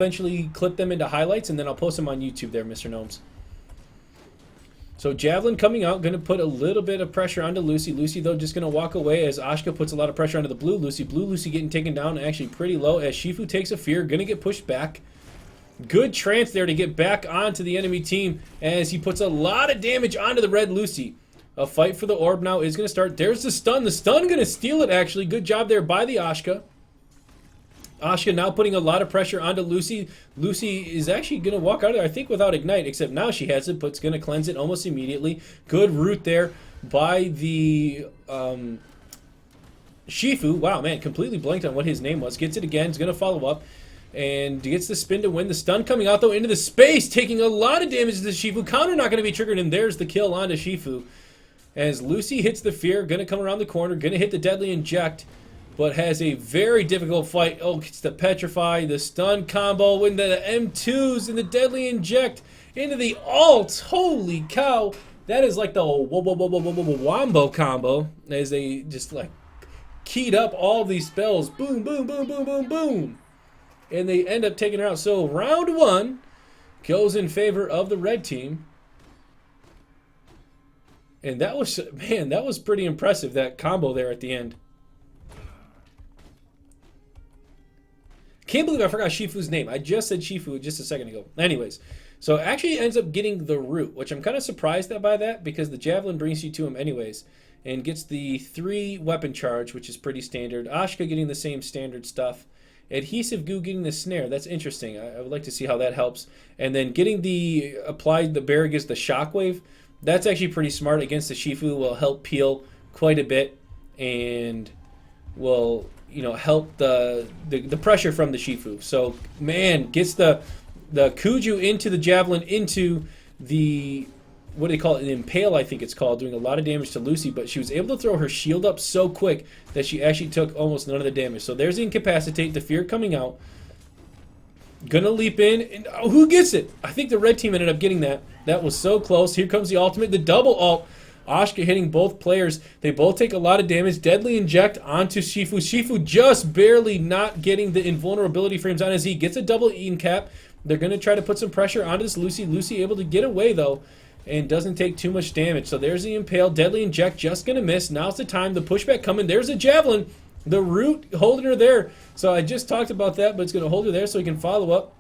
eventually clip them into highlights, and then I'll post them on YouTube there, Mr. Gnomes. So Javelin coming out, going to put a little bit of pressure onto Lucy. Lucy, though, just going to walk away as Ashka puts a lot of pressure onto the blue Lucy. Blue Lucy getting taken down actually pretty low as Shifu takes a fear, going to get pushed back. Good trance there to get back onto the enemy team as he puts a lot of damage onto the red Lucy. A fight for the orb now is going to start. There's the stun. The stun going to steal it, actually. Good job there by the Ashka. Ashka now putting a lot of pressure onto Lucy. Lucy is actually going to walk out of there, I think, without Ignite, except now she has it, but it's going to cleanse it almost immediately. Good root there by the Shifu. Wow, man, completely blanked on what his name was. Gets it again. He's going to follow up and gets the spin to win. The stun coming out, though, into the space, taking a lot of damage to the Shifu. Counter not going to be triggered, and there's the kill onto Shifu. As Lucy hits the fear, going to come around the corner, going to hit the deadly inject, but has a very difficult fight. Oh, gets the petrify, the stun combo into the M2s and the deadly inject into the alt. Holy cow. That is like the wombo combo as they just like keyed up all these spells. Boom, boom, boom, boom, boom, boom. And they end up taking her out. So round one goes in favor of the red team. And that was, man, that was pretty impressive, that combo there at the end. Can't believe I forgot Shifu's name. I just said Shifu just a second ago. Anyways, so actually ends up getting the root, which I'm kind of surprised by that because the Javelin brings you to him anyways. And gets the 3 weapon charge, which is pretty standard. Ashka getting the same standard stuff. Adhesive Goo getting the snare. That's interesting. I would like to see how that helps. And then getting the applied, the barrier gets the shockwave. That's actually pretty smart against the Shifu. Will help peel quite a bit and will, you know, help the pressure from the Shifu. So, man, gets the Kuju into the Javelin, into the, what do they call it, an Impale, I think it's called, doing a lot of damage to Lucy, but she was able to throw her shield up so quick that she actually took almost none of the damage. So there's the Incapacitate, the Fear coming out. Gonna leap in, and who gets it? I think the red team ended up getting that. That was so close. Here comes the ultimate, the double ult. Ashka hitting both players. They both take a lot of damage. Deadly inject onto Shifu. Shifu just barely not getting the invulnerability frames on as he gets a double incap. They're going to try to put some pressure onto this Lucy. Lucy able to get away, though, and doesn't take too much damage. So there's the Impale. Deadly inject just going to miss. Now's the time. The pushback coming. There's a Javelin. The root holding her there. So I just talked about that, but it's going to hold her there so he can follow up.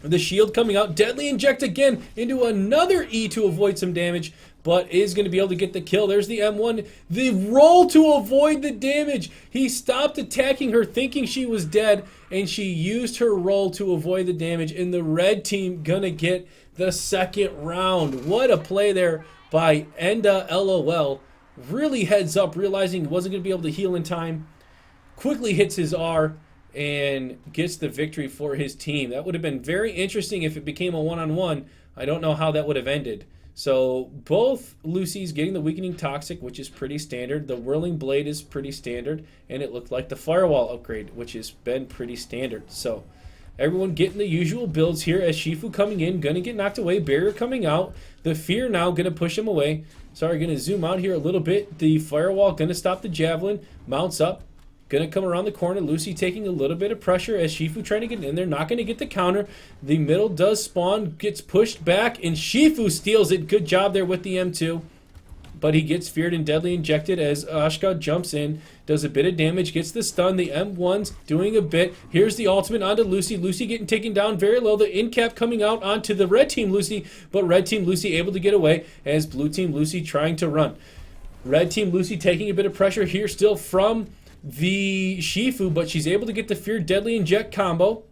The shield coming out. Deadly inject again into another E to avoid some damage, but is going to be able to get the kill. There's the M1. The roll to avoid the damage. He stopped attacking her thinking she was dead, and she used her roll to avoid the damage, and the red team going to get the second round. What a play there by Enda LOL. Really heads up, realizing he wasn't going to be able to heal in time. Quickly hits his R and gets the victory for his team. That would have been very interesting if it became a one-on-one. I don't know how that would have ended. So both Lucy's getting the Weakening Toxic, which is pretty standard. The Whirling Blade is pretty standard. And it looked like the Firewall upgrade, which has been pretty standard. So everyone getting the usual builds here as Shifu coming in, going to get knocked away. Barrier coming out. The Fear now going to push him away. Sorry, going to zoom out here a little bit. The Firewall going to stop the Javelin. Mounts up. Going to come around the corner. Lucy taking a little bit of pressure as Shifu trying to get in there. Not going to get the counter. The middle does spawn. Gets pushed back. And Shifu steals it. Good job there with the M2. But he gets feared and deadly injected as Ashka jumps in. Does a bit of damage. Gets the stun. The M1's doing a bit. Here's the ultimate onto Lucy. Lucy getting taken down very low. The incap coming out onto the red team Lucy. But red team Lucy able to get away as blue team Lucy trying to run. Red team Lucy taking a bit of pressure here still from the Shifu, but she's able to get the Fear Deadly Inject combo.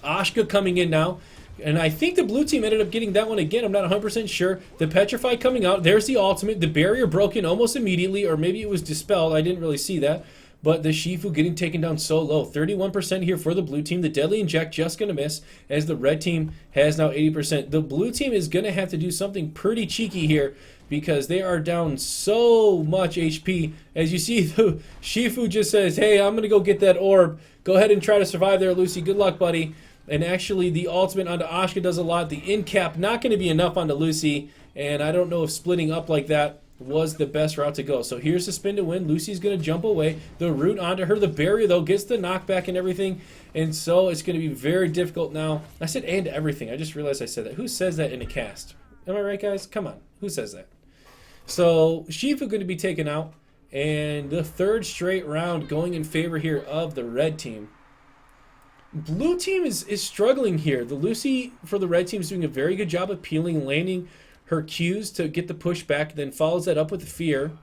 Ashka coming in now. And I think the blue team ended up getting that one again. I'm not 100% sure. The Petrify coming out. There's the ultimate. The barrier broken almost immediately, or maybe it was dispelled. I didn't really see that. But the Shifu getting taken down so low. 31% here for the blue team. The Deadly Inject just going to miss as the red team has now 80%. The blue team is going to have to do something pretty cheeky here because they are down so much HP. As you see, the Shifu just says, hey, I'm going to go get that orb. Go ahead and try to survive there, Lucy. Good luck, buddy. And actually, the ultimate onto Ashka does a lot. The in-cap not going to be enough onto Lucy. And I don't know if splitting up like that was the best route to go. So here's the spin to win. Lucy's going to jump away. The root onto her. The barrier, though, gets the knockback and everything. And so it's going to be very difficult now. I said and everything. I just realized I said that. Who says that in a cast? Am I right, guys? Come on. Who says that? So Shifu going to be taken out. And the third straight round going in favor here of the red team. Blue team is struggling here. The Lucy for the red team is doing a very good job of peeling and landing her Qs to get the push back, then follows that up with fear,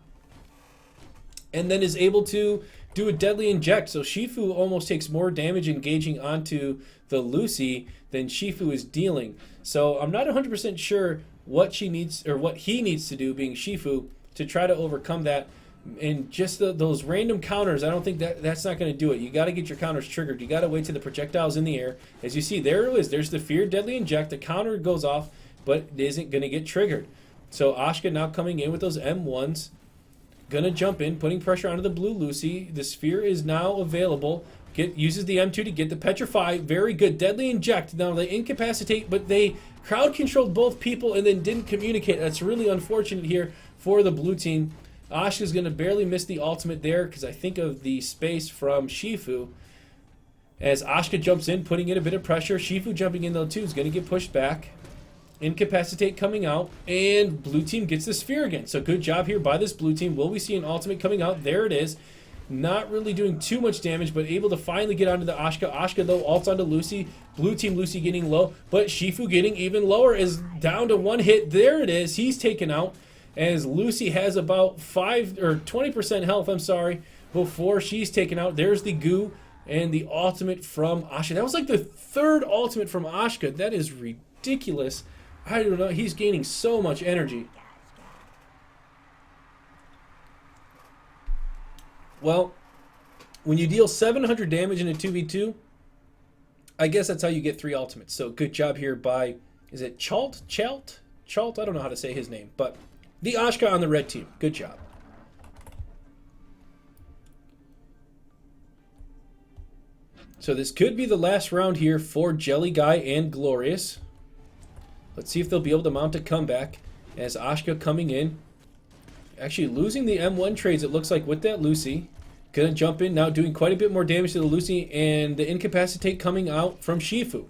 and then is able to do a deadly inject. So Shifu almost takes more damage engaging onto the Lucy than Shifu is dealing. So I'm not 100% sure what she needs or what he needs to do, being Shifu, to try to overcome that. And just those random counters, I don't think that's not going to do it. You got to get your counters triggered. You got to wait till the projectile's in the air. As you see, there it is. There's the fear deadly inject. The counter goes off, but it isn't going to get triggered. So Asuka now coming in with those M1s. Going to jump in, putting pressure onto the blue Lucy. The sphere is now available. Uses the M2 to get the petrify. Very good. Deadly inject. Now they incapacitate, but they crowd controlled both people and then didn't communicate. That's really unfortunate here for the blue team. Asuka's going to barely miss the ultimate there because I think of the space from Shifu. As Asuka jumps in, putting in a bit of pressure. Shifu jumping in though too is going to get pushed back. Incapacitate coming out. And blue team gets the sphere again. So good job here by this blue team. Will we see an ultimate coming out? There it is. Not really doing too much damage, but able to finally get onto the Asuka. Asuka though ults onto Lucy. Blue team Lucy getting low. But Shifu getting even lower, is down to one hit. There it is. He's taken out. As Lucy has about 5 or 20% health, I'm sorry, before she's taken out. There's the goo and the ultimate from Asuka. That was like the third ultimate from Asuka. That is ridiculous. I don't know. He's gaining so much energy. Well, when you deal 700 damage in a 2v2, I guess that's how you get 3 ultimates. So good job here by, is it Chalt? I don't know how to say his name, but the Asuka on the red team. Good job. So this could be the last round here for Jelly Guy and Glorious. Let's see if they'll be able to mount a comeback as Asuka coming in. Actually losing the M1 trades, it looks like, with that Lucy. Gonna jump in now, doing quite a bit more damage to the Lucy, and the incapacitate coming out from Shifu.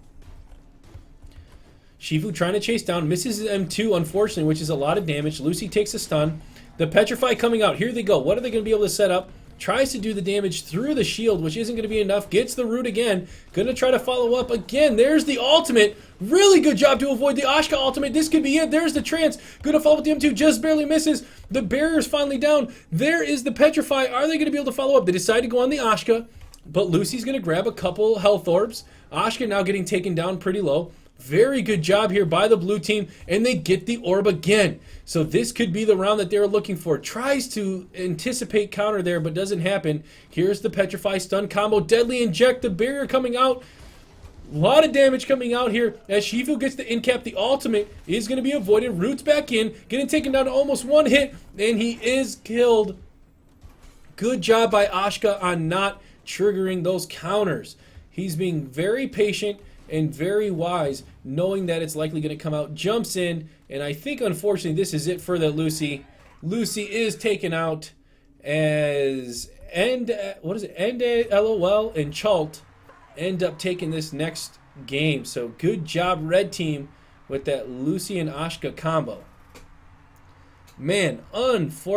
Shifu trying to chase down, misses his M2, unfortunately, which is a lot of damage. Lucy takes a stun. The Petrify coming out. Here they go. What are they going to be able to set up? Tries to do the damage through the shield, which isn't going to be enough. Gets the root again. Going to try to follow up again. There's the ultimate. Really good job to avoid the Asuka ultimate. This could be it. There's the trance. Going to follow with the M2. Just barely misses. The barrier's finally down. There is the Petrify. Are they going to be able to follow up? They decide to go on the Asuka, but Lucy's going to grab a couple health orbs. Asuka now getting taken down pretty low. Very good job here by the blue team, and they get the orb again. So this could be the round that they were looking for. Tries to anticipate counter there, but doesn't happen. Here's the Petrify stun combo. Deadly inject, the barrier coming out. A lot of damage coming out here as Shifu gets the incap. The ultimate is going to be avoided. Roots back in, getting taken down to almost one hit, and he is killed. Good job by Asuka on not triggering those counters. He's being very patient and very wise, knowing that it's likely going to come out. Jumps in, and I think, unfortunately, this is it for the Lucy. Lucy is taken out as LOL and Chalt end up taking this next game. So good job, red team, with that Lucy and Asuka combo. Man, unfortunately.